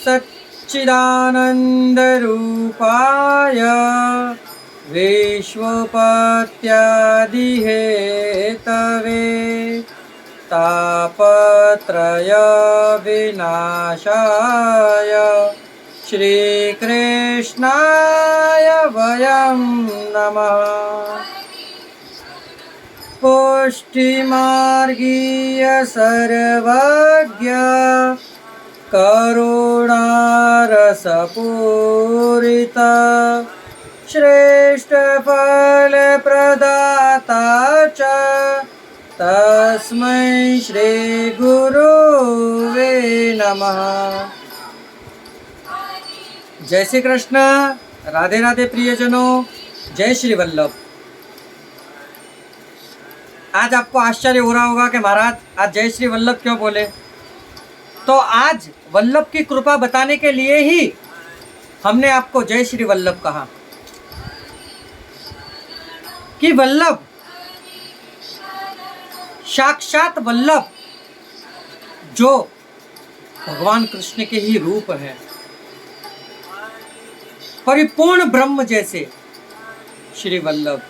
सच्चिदानन्दरूपाय विश्वोपत्यादिहेतवे तापत्रय विनाशाय श्रीकृष्णाय वयं नमः। पुष्टिमार्गीय सर्वज्ञ करुणारसपूरित श्रेष्ठ फल प्रदाता च तस्मै श्री गुरुवे नमः। जय श्री कृष्ण। राधे राधे प्रियजनों, जय श्री वल्लभ। आज आपको आश्चर्य हो रहा होगा कि महाराज आज जय श्री वल्लभ क्यों बोले। तो आज वल्लभ की कृपा बताने के लिए ही हमने आपको जय श्री वल्लभ कहा कि वल्लभ साक्षात वल्लभ जो भगवान कृष्ण के ही रूप है, परिपूर्ण ब्रह्म जैसे श्री वल्लभ।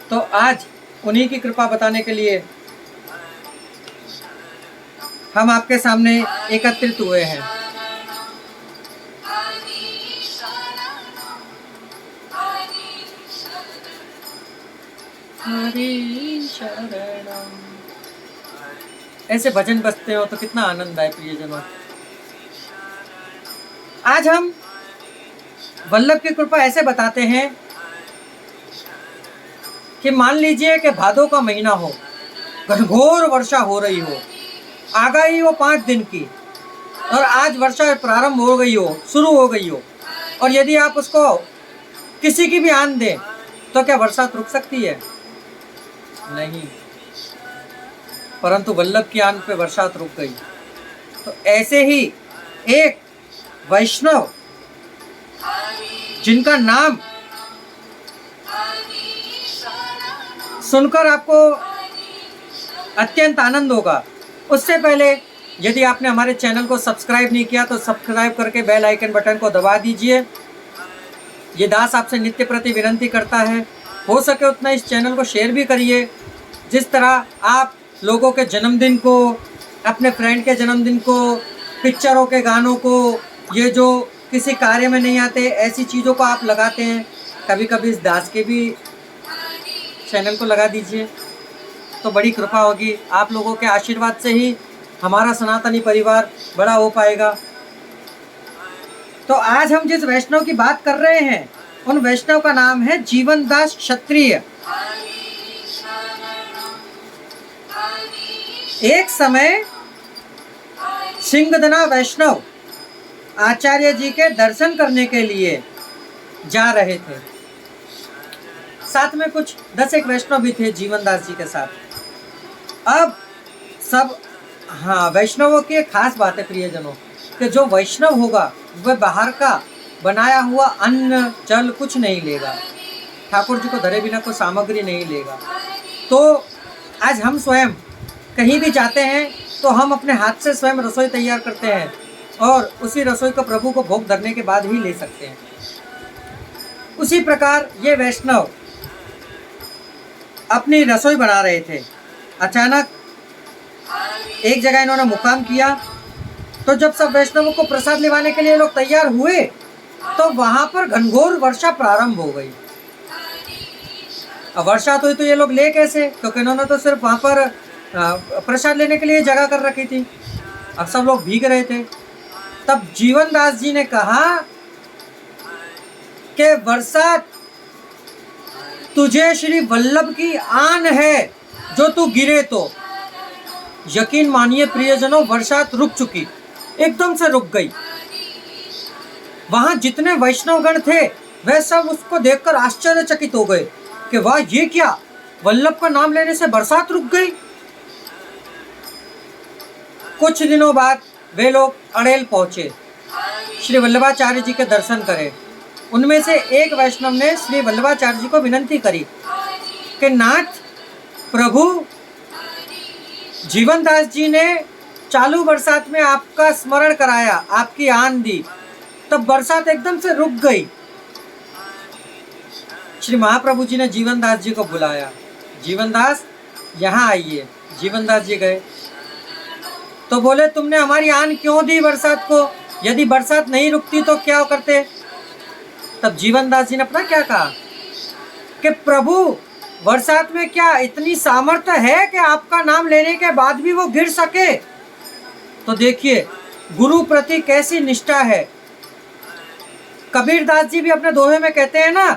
तो आज उन्हीं की कृपा बताने के लिए हम आपके सामने एकत्रित हुए हैं। हरि शरणम। ऐसे भजन बजते हो तो कितना आनंद आए प्रियजनों। आज हम वल्लभ की कृपा ऐसे बताते हैं कि मान लीजिए कि भादों का महीना हो, घनघोर वर्षा हो रही हो, आ गई हो 5 दिन की, और आज वर्षा प्रारंभ हो गई हो, शुरू हो गई हो, और यदि आप उसको किसी की भी आन दें तो क्या वर्षा रुक सकती है? नहीं, परंतु वल्लभ की आन पे वर्षा रुक गई। तो ऐसे ही एक वैष्णव जिनका नाम सुनकर आपको अत्यंत आनंद होगा, उससे पहले यदि आपने हमारे चैनल को सब्सक्राइब नहीं किया तो सब्सक्राइब करके बेल आइकन बटन को दबा दीजिए। ये दास आपसे नित्य प्रति विनंती करता है, हो सके उतना इस चैनल को शेयर भी करिए। जिस तरह आप लोगों के जन्मदिन को, अपने फ्रेंड के जन्मदिन को, पिक्चरों के गानों को, ये जो किसी कार्य में नहीं आते ऐसी चीज़ों को आप लगाते हैं, कभी कभी इस दास के भी चैनल को लगा दीजिए तो बड़ी कृपा होगी। आप लोगों के आशीर्वाद से ही हमारा सनातनी परिवार बड़ा हो पाएगा। तो आज हम जिस वैष्णव की बात कर रहे हैं उन वैष्णव का नाम है जीवनदास क्षत्रिय। एक समय सिंहदना वैष्णव आचार्य जी के दर्शन करने के लिए जा रहे थे। साथ में कुछ 10 वैष्णव भी थे जीवनदास जी के साथ। अब सब वैष्णवों की एक खास बात है प्रियजनों कि जो वैष्णव होगा वह बाहर का बनाया हुआ अन्न जल कुछ नहीं लेगा, ठाकुर जी को धरे बिना कोई सामग्री नहीं लेगा। तो आज हम स्वयं कहीं भी जाते हैं तो हम अपने हाथ से स्वयं रसोई तैयार करते हैं और उसी रसोई को प्रभु को भोग धरने के बाद ही ले सकते हैं। उसी प्रकार ये वैष्णव अपनी रसोई बना रहे थे। अचानक एक जगह इन्होंने मुकाम किया, तो जब सब वैष्णवों को प्रसाद लेवाने के लिए लोग तैयार हुए तो वहां पर घनघोर वर्षा प्रारंभ हो गई। अब वर्षा हुई तो ये लोग ले कैसे, क्योंकि इन्होंने तो सिर्फ वहां पर प्रसाद लेने के लिए जगह कर रखी थी। अब सब लोग भीग रहे थे। तब जीवनदास जी ने कहा कि वर्षा तुझे श्री वल्लभ की आन है, जो तू गिरे तो। यकीन मानिए प्रियजनों, वर्षा रुक चुकी, एकदम से रुक गई। वहां जितने वैष्णवगण थे वह सब उसको देखकर आश्चर्यचकित हो गए कि वाह, ये क्या, वल्लभ का नाम लेने से बरसात रुक गई। कुछ दिनों बाद वे लोग अड़ेल पहुंचे, श्री वल्लभाचार्य जी के दर्शन करे। उनमें से एक वैष्णव ने श्री वल्लभाचार्य जी को विनंती करी कि नाथ प्रभु, जीवनदास जी ने चालू बरसात में आपका स्मरण कराया, आपकी आन दी, तब बरसात एकदम से रुक गई। श्री महाप्रभु जी ने जीवनदास जी को बुलाया, जीवनदास यहाँ आइए। जीवनदास जी गए तो बोले तुमने हमारी आन क्यों दी बरसात को, यदि बरसात नहीं रुकती तो क्या करते। तब जीवनदास जी ने अपना क्या कहा कि प्रभु बरसात में क्या इतनी सामर्थ्य है कि आपका नाम लेने के बाद भी वो गिर सके। तो देखिए गुरु प्रति कैसी निष्ठा है। कबीरदास जी भी अपने दोहे में कहते हैं ना,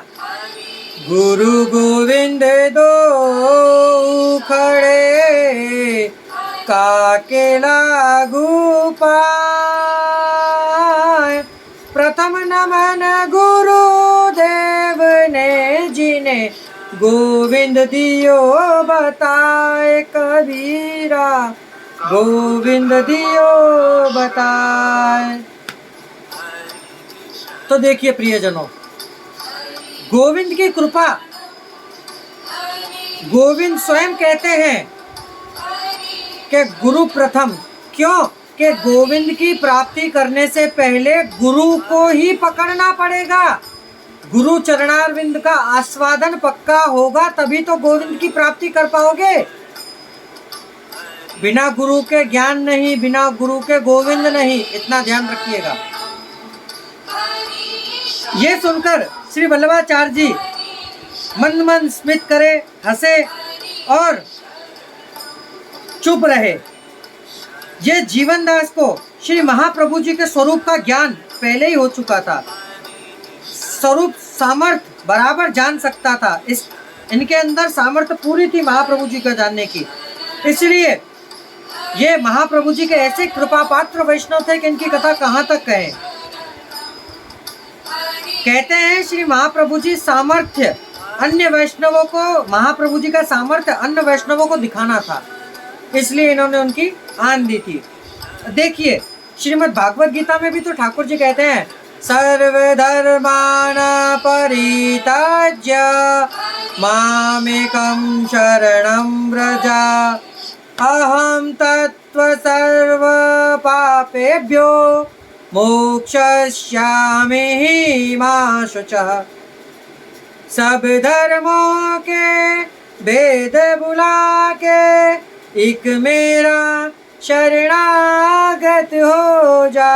गुरु गोविंद दो खड़े काके लागू पाए, प्रथम नमन गुरु देव ने जिने गोविंद दियो बताए कबीरा, गोविंद दियो बताए। तो देखिए प्रियजनों, गोविंद की कृपा, गोविंद स्वयं कहते हैं कि गुरु प्रथम, क्यों कि गोविंद की प्राप्ति करने से पहले गुरु को ही पकड़ना पड़ेगा। गुरु चरणारविंद का आस्वादन पक्का होगा तभी तो गोविंद की प्राप्ति कर पाओगे। बिना गुरु के ज्ञान नहीं, बिना गुरु के गोविंद नहीं, इतना ध्यान रखिएगा। ये सुनकर श्री वल्लभाचार्य जी मन मन स्मित करे, हंसे और चुप रहे। ये जीवनदास को श्री महाप्रभु जी के स्वरूप का ज्ञान पहले ही हो चुका था, स्वरूप सामर्थ्य बराबर जान सकता था। इनके अंदर सामर्थ्य पूरी थी महाप्रभु जी का जानने की। इसलिए ये महाप्रभु जी के ऐसे कृपा पात्र वैष्णव थे कि इनकी कथा कहाँ तक कहें। कहते हैं श्री महाप्रभु जी सामर्थ्य अन्य वैष्णवों को, महाप्रभु जी का सामर्थ्य अन्य वैष्णवों को दिखाना था, इसलिए इन्होंने उनकी आन दी थी। देखिए श्रीमद् भागवत गीता में भी तो ठाकुर जी कहते हैं, सर्वधर्मान परित्यज्य मामेकं शरणं व्रज अहं तत्व सर्व पापेभ्यो मोक्षयिष्यामि मा शुचः। सब धर्मों के भेद भुला के एक मेरा शरणागत हो जा,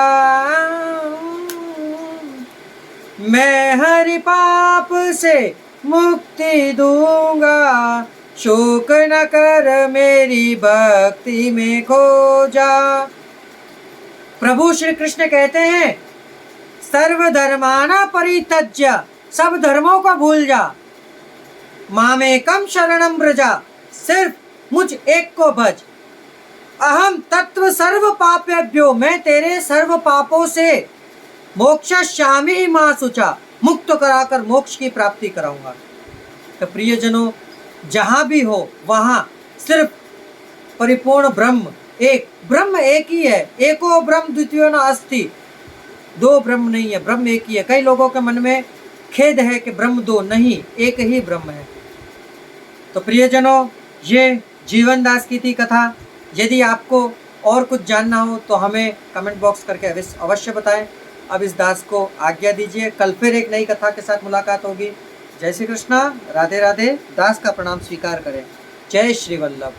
मैं हरि पाप से मुक्ति दूंगा, शोक न कर मेरी भक्ति में खो जा। प्रभु श्री कृष्ण कहते हैं सर्वधर्माना परित्यज्य, सब धर्मों को भूल जा, मामेकम शरणम व्रजा, सिर्फ मुझ एक को भज, अहम तत्व सर्व पापेभ्यो, मैं तेरे सर्व पापों से मोक्षयिष्यामि मा शुचा, मुक्त कराकर मोक्ष की प्राप्ति कराऊंगा। तो प्रियजनों, जहाँ भी हो वहाँ सिर्फ परिपूर्ण ब्रह्म एक, ब्रह्म एक ही है, एको ब्रह्म द्वितीयो न अस्ति, दो ब्रह्म नहीं है, ब्रह्म एक ही है। कई लोगों के मन में खेद है कि ब्रह्म दो, नहीं, एक ही ब्रह्म है। तो प्रियजनों, ये जीवनदास की थी कथा। यदि आपको और कुछ जानना हो तो हमें कमेंट बॉक्स करके अवश्य बताएं। अब इस दास को आज्ञा दीजिए, कल फिर एक नई कथा के साथ मुलाकात होगी। जय श्री कृष्णा, राधे राधे। दास का प्रणाम स्वीकार करें। जय श्री वल्लभ।